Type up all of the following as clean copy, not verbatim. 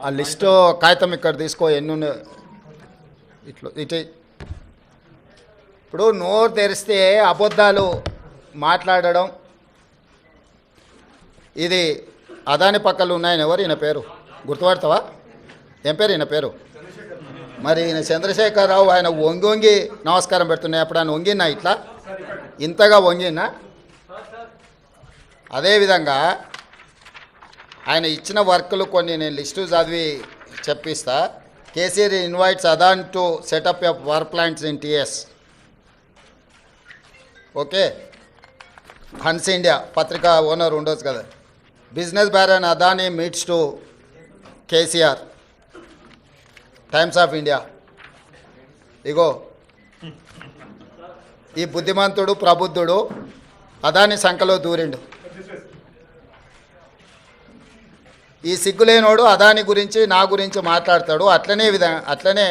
ఆ లిస్టు కాగితం ఇక్కడ తీసుకో, ఎన్ని ఉన్నాయి ఇట్లా ఇటు. ఇప్పుడు నోరు తెరిస్తే అబద్ధాలు మాట్లాడడం, ఇది అదాని పక్కలు ఉన్నాయని ఎవరు ఈయన పేరు గుర్తుపడతావా? ఏం పేరు ఈయన పేరు? మరి ఈయన చంద్రశేఖరరావు. ఆయన వంగి వంగి నమస్కారం పెడుతున్నాయి. అప్పుడు ఆయన వంగినా ఇట్లా ఇంతగా వంగినా? అదేవిధంగా ఆయన ఇచ్చిన వర్కులు కొన్ని నేను లిస్టు చదివి చెప్పిస్తా. KCR invites Adani to set up a power plants in TS. Okay, Hans India పత్రికా ఓనర్ ఉండొచ్చు కదా. Business baron Adani meets to KCR, Times of India. ఇగో ఈ బుద్ధిమంతుడు ప్రబుద్ధుడు అదాని సంఖలో దూరిండు. ఈ సిగ్గులేనోడు అదాని గురించి నా గురించి మాట్లాడతాడు. అట్లనే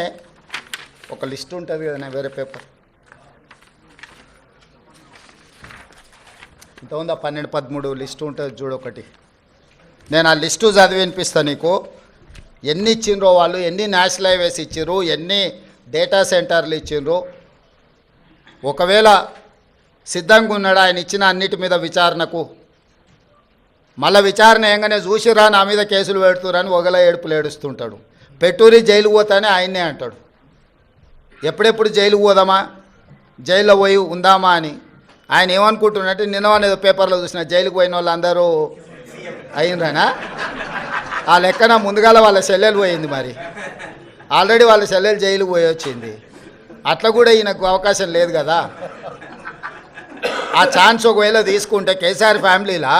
ఒక లిస్ట్ ఉంటుంది కదా, వేరే పేపర్ ఇంత ఉందా, 12-13 లిస్టు ఉంటుంది చూడు ఒకటి. నేను ఆ లిస్టు చదివి వినిపిస్తాను నీకు. ఎన్ని ఇచ్చిండ్రో వాళ్ళు, ఎన్ని నేషనల్ హైవేస్ ఇచ్చిర్రు, ఎన్ని డేటా సెంటర్లు ఇచ్చిండ్రు. ఒకవేళ సిద్ధంగా ఉన్నాడు ఆయన ఇచ్చిన అన్నిటి మీద విచారణకు, మళ్ళీ విచారణ ఏంగానే చూసిరా నా మీద కేసులు పెడుతురని ఒకలా ఏడుపులు ఏడుస్తుంటాడు. పెట్టూరి జైలుకు పోతానే ఆయన్నే అంటాడు. ఎప్పుడెప్పుడు జైలుకు పోదామా, జైల్లో పోయి ఉందామా అని. ఆయన ఏమనుకుంటున్నట్టు నిన్న ఏదో పేపర్లో చూసిన జైలుకు పోయిన వాళ్ళు అందరూ అయిండ్రనా? ఆ లెక్కన ముందుగాల వాళ్ళ చెల్లెలు పోయింది. మరి ఆల్రెడీ వాళ్ళ చెల్లెలు జైలుకు పోయి వచ్చింది. అట్లా కూడా ఈయనకు అవకాశం లేదు కదా. ఆ ఛాన్స్ ఒకవేళ తీసుకుంటే కేసీఆర్ ఫ్యామిలీలా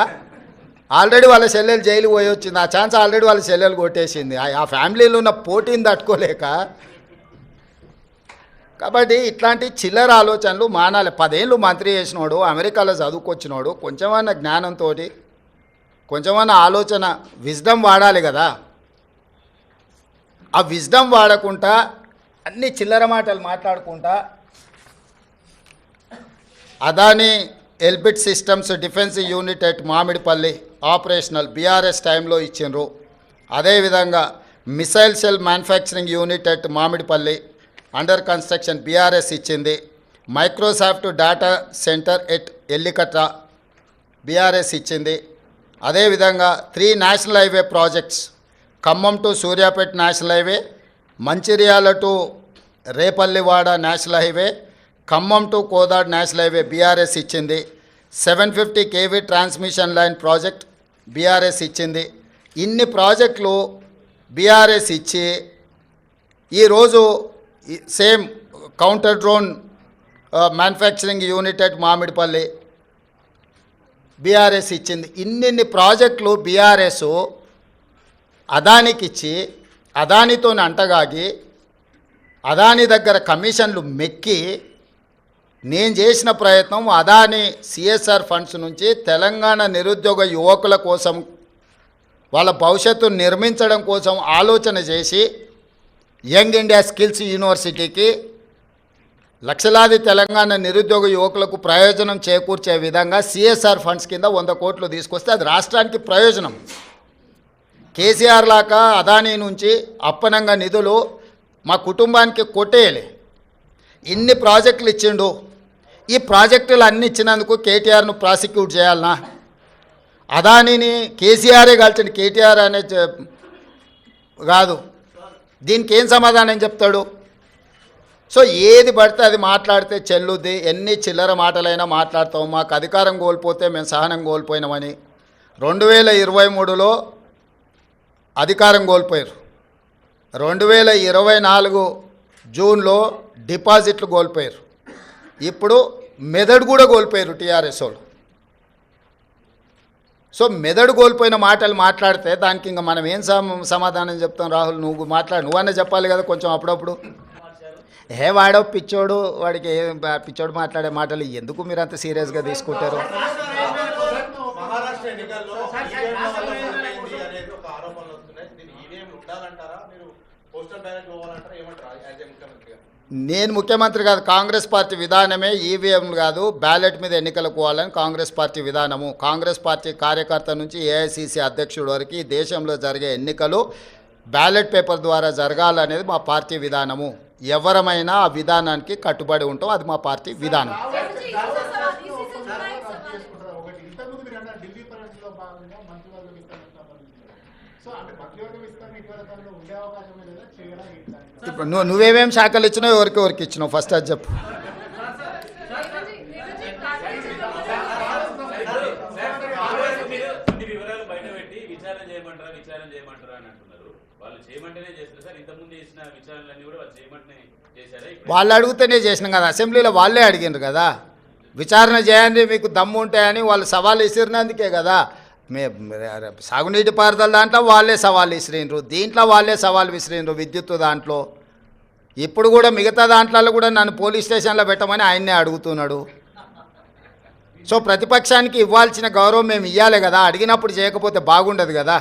ఆల్రెడీ వాళ్ళ చెల్లెలు జైలుకు పోయి వచ్చింది. ఆ ఛాన్స్ ఆల్రెడీ వాళ్ళ చెల్లెలు కొట్టేసింది. ఆ ఫ్యామిలీలో ఉన్న పోటీని తట్టుకోలేక. కాబట్టి ఇట్లాంటి చిల్లర ఆలోచనలు మానాలి. 10 ఏళ్ళు మంత్రి చేసినోడు, అమెరికాలో చదువుకొచ్చినోడు, కొంచెమన్నా జ్ఞానంతో, కొంచెమన్నా ఆలోచన, విజ్డమ్ వాడాలి కదా. ఆ విజ్డమ్ వాడకుండా అన్ని చిల్లర మాటలు మాట్లాడుకుంటా Adani Elbit systems defence unit at Mamidipalli operational BRS టైంలో ఇచ్చిండ్రు. అదేవిధంగా missile cell manufacturing unit at Mamidipalli under construction BRS ఇచ్చింది. Microsoft data centre at Elikatta BRS ఇచ్చింది. అదేవిధంగా 3 national highway projects, Khammam to Suryapet national highway, Mancherial to Repallewada national highway, Khammam to Kodad national highway BRS ఇచ్చింది. 750 kV transmission line project BRS ఇచ్చింది. ఇన్ని ప్రాజెక్టులు బీఆర్ఎస్ ఇచ్చి ఈరోజు same counter drone manufacturing unit at Mamidipalli BRS ఇచ్చింది. ఇన్ని ప్రాజెక్టులు బీఆర్ఎస్ అదానికి ఇచ్చి అదానితో అంటగాగి అదాని దగ్గర కమిషన్లు మెక్కి నేను చేసిన ప్రయత్నం అదాని సిఎస్ఆర్ ఫండ్స్ నుంచి తెలంగాణ నిరుద్యోగ యువకుల కోసం, వాళ్ళ భవిష్యత్తును నిర్మించడం కోసం ఆలోచన చేసి యంగ్ ఇండియా స్కిల్స్ యూనివర్సిటీకి లక్షలాది తెలంగాణ నిరుద్యోగ యువకులకు ప్రయోజనం చేకూర్చే విధంగా సిఎస్ఆర్ ఫండ్స్ కింద 100 కోట్లు తీసుకొస్తే అది రాష్ట్రానికి ప్రయోజనం. కేసీఆర్ లాగా అదానీ నుంచి అప్పనంగా నిధులు మా కుటుంబానికి కొట్టేయలే. ఇన్ని ప్రాజెక్టులు ఇచ్చిండు. ఈ ప్రాజెక్టులు అన్నీ ఇచ్చినందుకు కేటీఆర్ను ప్రాసిక్యూట్ చేయాలనా? అదానీని కేసీఆరే కలిసిన, కేటీఆర్ అనే కాదు. దీనికి ఏం సమాధానం చెప్తాడు? సో ఏది పడితే అది మాట్లాడితే చెల్లుద్ది. ఎన్ని చిల్లర మాటలైనా మాట్లాడతాం. మాకు అధికారం కోల్పోతే మేము సహనం కోల్పోయినామని 2023లో అధికారం కోల్పోయారు. 2024 జూన్లో డిపాజిట్లు కోల్పోయారు. ఇప్పుడు మెదడు కూడా కోల్పోయారు టీఆర్ఎస్ వాళ్ళు. సో మెదడు కోల్పోయిన మాటలు మాట్లాడితే దానికి ఇంకా మనం ఏం సమాధానం చెప్తాం? రాహుల్ నువ్వన్నా చెప్పాలి కదా కొంచెం అప్పుడప్పుడు. వాడో పిచ్చోడు, వాడికి పిచ్చోడు మాట్లాడే మాటలు ఎందుకు మీరు అంత సీరియస్గా తీసుకుంటారు? పోస్టల్ బ్యాలెట్ పోవాలంటారా ఏమంటారు యాజ్ ఏ ముఖ్యమంత్రిగా? నేను ముఖ్యమంత్రి కాదు, కాంగ్రెస్ పార్టీ విధానమే ఈవీఎంలు కాదు బ్యాలెట్ మీద ఎన్నికలకు పోవాలని కాంగ్రెస్ పార్టీ విధానము. కాంగ్రెస్ పార్టీ కార్యకర్త నుంచి ఏఐసిసి అధ్యక్షుడి వరకు ఈ దేశంలో జరిగే ఎన్నికలు బ్యాలెట్ పేపర్ ద్వారా జరగాలనేది మా పార్టీ విధానము. ఎవరమైనా ఆ విధానానికి కట్టుబడి ఉంటాం, అది మా పార్టీ విధానం. ఇప్పుడు నువ్వేమేమి శాఖలు ఇచ్చినావు, ఎవరికి ఇచ్చినావు ఫస్ట్ అది చెప్పు. వాళ్ళు అడిగితేనే చేసినాం కదా, అసెంబ్లీలో వాళ్ళే అడిగినారు కదా విచారణ చేయండి మీకు దమ్ము ఉంటాయని. వాళ్ళు సవాల్ విసిరినందుకే కదా. సాగునీటి పారుదల దాంట్లో వాళ్ళే సవాల్ విసిరినరు, దీంట్లో వాళ్ళే సవాల్ విసిరినరు, విద్యుత్తు దాంట్లో. ఇప్పుడు కూడా మిగతా దాంట్లో కూడా నన్ను పోలీస్ స్టేషన్లో పెట్టమని ఆయన్నే అడుగుతున్నాడు. సో ప్రతిపక్షానికి ఇవ్వాల్సిన గౌరవం మేము ఇవ్వాలి కదా, అడిగినప్పుడు చేయకపోతే బాగుండదు కదా.